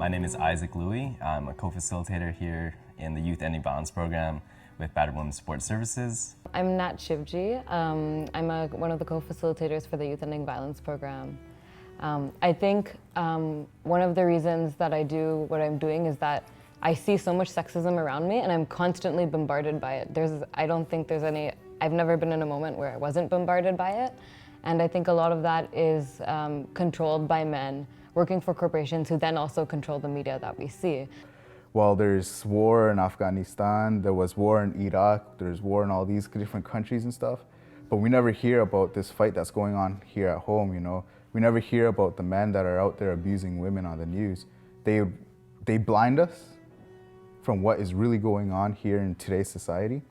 My name is Isaac Louie. I'm a co-facilitator here in the Youth Ending Violence program with Battered Women's Support Services. I'm Nat Shivji. I'm one of the co-facilitators for the Youth Ending Violence program. I think one of the reasons that I do what I'm doing is that I see so much sexism around me and I'm constantly bombarded by it. I've never been in a moment where I wasn't bombarded by it. And I think a lot of that is controlled by men working for corporations who then also control the media that we see. Well, there's war in Afghanistan, there was war in Iraq, there's war in all these different countries and stuff, but we never hear about this fight that's going on here at home, you know? We never hear about the men that are out there abusing women on the news. They blind us from what is really going on here in today's society.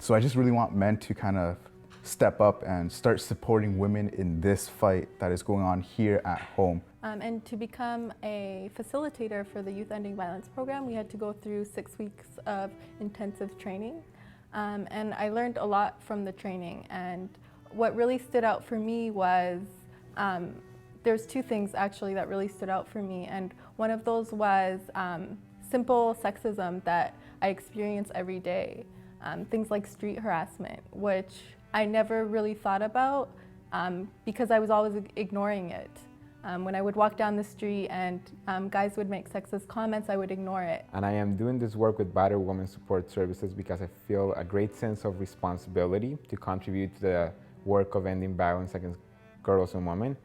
So I just really want men to kind of step up and start supporting women in this fight that is going on here at home. And to become a facilitator for the Youth Ending Violence program, we had to go through 6 weeks of intensive training. And I learned a lot from the training. And what really stood out for me was, there's 2 things actually that really stood out for me. And one of those was simple sexism that I experience every day. Things like street harassment, which I never really thought about because I was always ignoring it. When I would walk down the street and guys would make sexist comments, I would ignore it. And I am doing this work with Battered Women's Support Services because I feel a great sense of responsibility to contribute to the work of ending violence against girls and women.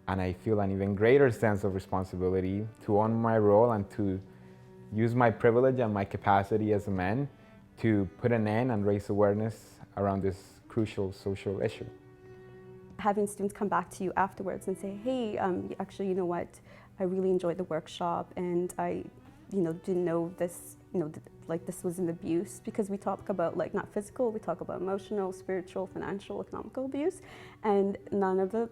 And I feel an even greater sense of responsibility to own my role and to use my privilege and my capacity as a man to put an end and raise awareness around this crucial social issue. Having students come back to you afterwards and say, hey, actually, you know what, I really enjoyed the workshop and I, didn't know this, like this was an abuse, because we talk about like not physical, we talk about emotional, spiritual, financial, economical abuse, and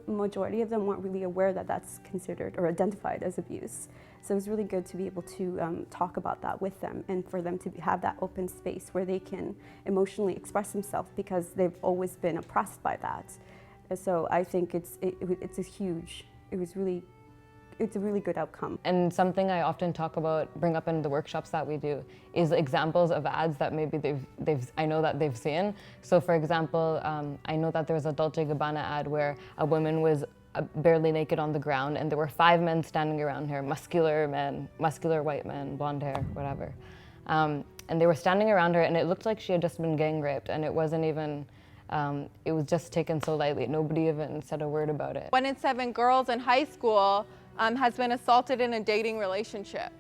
majority of them weren't really aware that that's considered or identified as abuse. So it was really good to be able to talk about that with them and for them to have that open space where they can emotionally express themselves because they've always been oppressed by that. And so I think it's a really good outcome. And something I often bring up in the workshops that we do is examples of ads that maybe I know that they've seen. So for example, I know that there was a Dolce & Gabbana ad where a woman was barely naked on the ground and there were 5 men standing around her, muscular white men, blonde hair, whatever. And they were standing around her and it looked like she had just been gang raped, and it wasn't even, it was just taken so lightly. Nobody even said a word about it. 1 in 7 girls in high school has been assaulted in a dating relationship.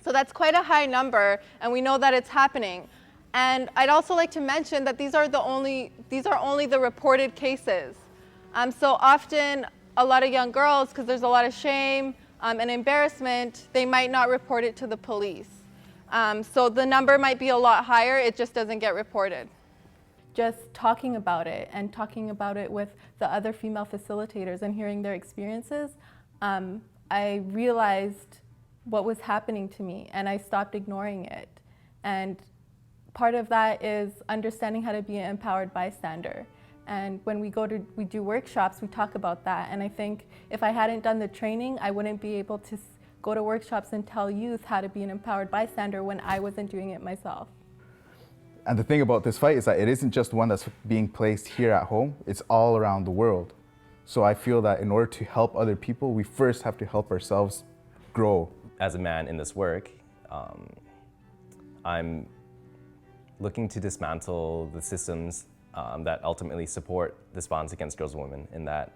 So that's quite a high number, and we know that it's happening. And I'd also like to mention that these are only the reported cases. So often, a lot of young girls, because there's a lot of shame and embarrassment, they might not report it to the police. So the number might be a lot higher, it just doesn't get reported. Just talking about it and talking about it with the other female facilitators and hearing their experiences, I realized what was happening to me and I stopped ignoring it. And part of that is understanding how to be an empowered bystander. And when we do workshops, we talk about that. And I think if I hadn't done the training, I wouldn't be able to go to workshops and tell youth how to be an empowered bystander when I wasn't doing it myself. And the thing about this fight is that it isn't just one that's being placed here at home, it's all around the world. So I feel that in order to help other people, we first have to help ourselves grow. As a man in this work, I'm looking to dismantle the systems that ultimately support this violence against girls and women, in that,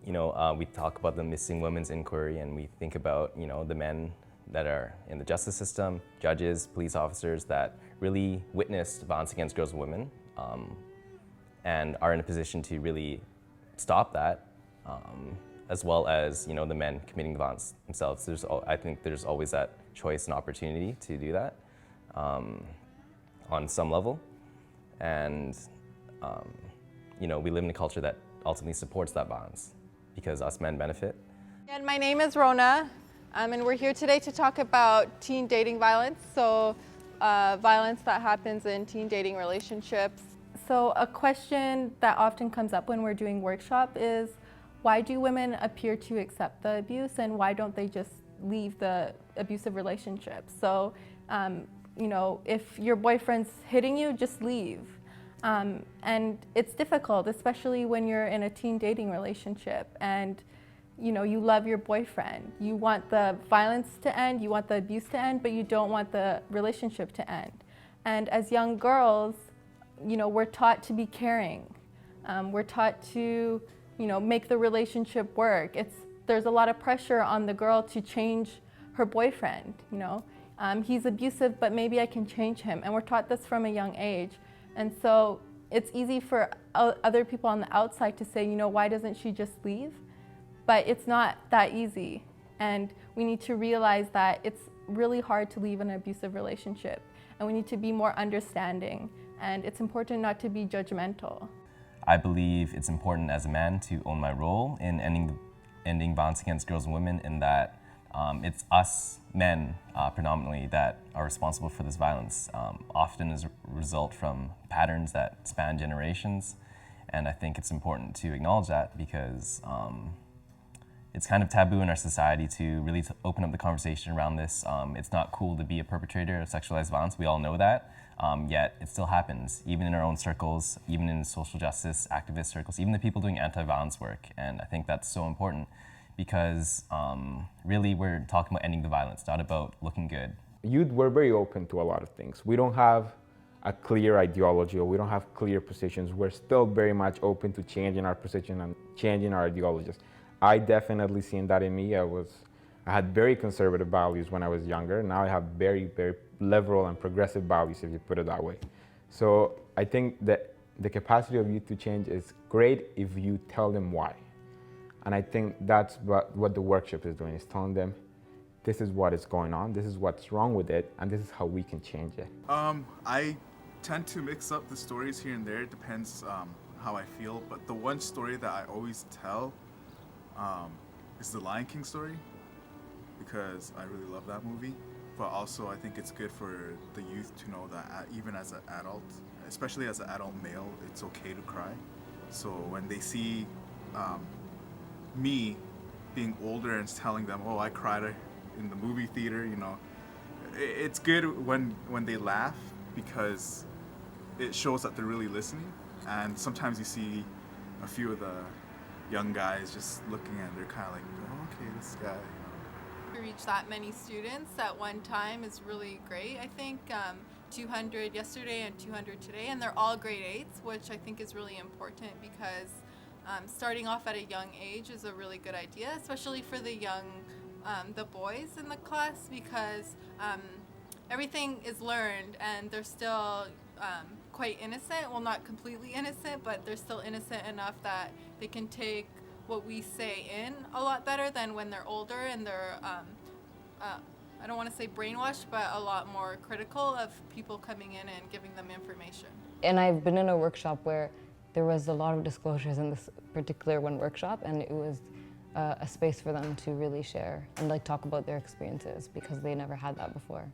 we talk about the missing women's inquiry and we think about, the men that are in the justice system, judges, police officers that really witnessed violence against girls and women and are in a position to really stop that, as well as, the men committing the violence themselves. I think there's always that choice and opportunity to do that. On some level, and we live in a culture that ultimately supports that violence because us men benefit. And my name is Rona, and we're here today to talk about teen dating violence, so violence that happens in teen dating relationships. So a question that often comes up when we're doing workshop is, why do women appear to accept the abuse and why don't they just leave the abusive relationship? So, you know, if your boyfriend's hitting you, just leave. And it's difficult, especially when you're in a teen dating relationship and you know, you love your boyfriend. You want the violence to end, you want the abuse to end, but you don't want the relationship to end. And as young girls, you know, we're taught to be caring. We're taught to, you know, make the relationship work. There's a lot of pressure on the girl to change her boyfriend, you know. He's abusive, but maybe I can change him. And we're taught this from a young age. And so it's easy for other people on the outside to say, you know, why doesn't she just leave? But it's not that easy. And we need to realize that it's really hard to leave an abusive relationship. And we need to be more understanding. And it's important not to be judgmental. I believe it's important as a man to own my role in ending violence against girls and women, in that it's us men predominantly that are responsible for this violence, often as a result from patterns that span generations. And I think it's important to acknowledge that, because it's kind of taboo in our society to really open up the conversation around this. It's not cool to be a perpetrator of sexualized violence. We all know that, yet it still happens, even in our own circles, even in social justice activist circles, even the people doing anti-violence work. And I think that's so important, because really we're talking about ending the violence, not about looking good. Youth, we're very open to a lot of things. We don't have a clear ideology, or we don't have clear positions. We're still very much open to changing our position and changing our ideologies. I definitely seen that in me. I had very conservative values when I was younger. Now I have very, very liberal and progressive values, if you put it that way. So I think that the capacity of youth to change is great if you tell them why. And I think that's what the workshop is doing, is telling them, this is what is going on, this is what's wrong with it, and this is how we can change it. I tend to mix up the stories here and there. It depends how I feel. But the one story that I always tell is the Lion King story, because I really love that movie. But also I think it's good for the youth to know that even as an adult, especially as an adult male, it's okay to cry. So when they see me being older and telling them, oh, I cried in the movie theater, you know, it's good when they laugh, because it shows that they're really listening. And sometimes you see a few of the young guys just looking and they're kind of like, oh, okay, this guy, you know. To reach that many students at one time is really great. I think 200 yesterday and 200 today, and they're all grade 8s, which I think is really important, because starting off at a young age is a really good idea, especially for the young, the boys in the class, because everything is learned and they're still quite innocent. Well, not completely innocent, but they're still innocent enough that they can take what we say in a lot better than when they're older and they're, I don't want to say brainwashed, but a lot more critical of people coming in and giving them information. And I've been in a workshop where there was a lot of disclosures in this particular one workshop, and it was a space for them to really share and like talk about their experiences, because they never had that before.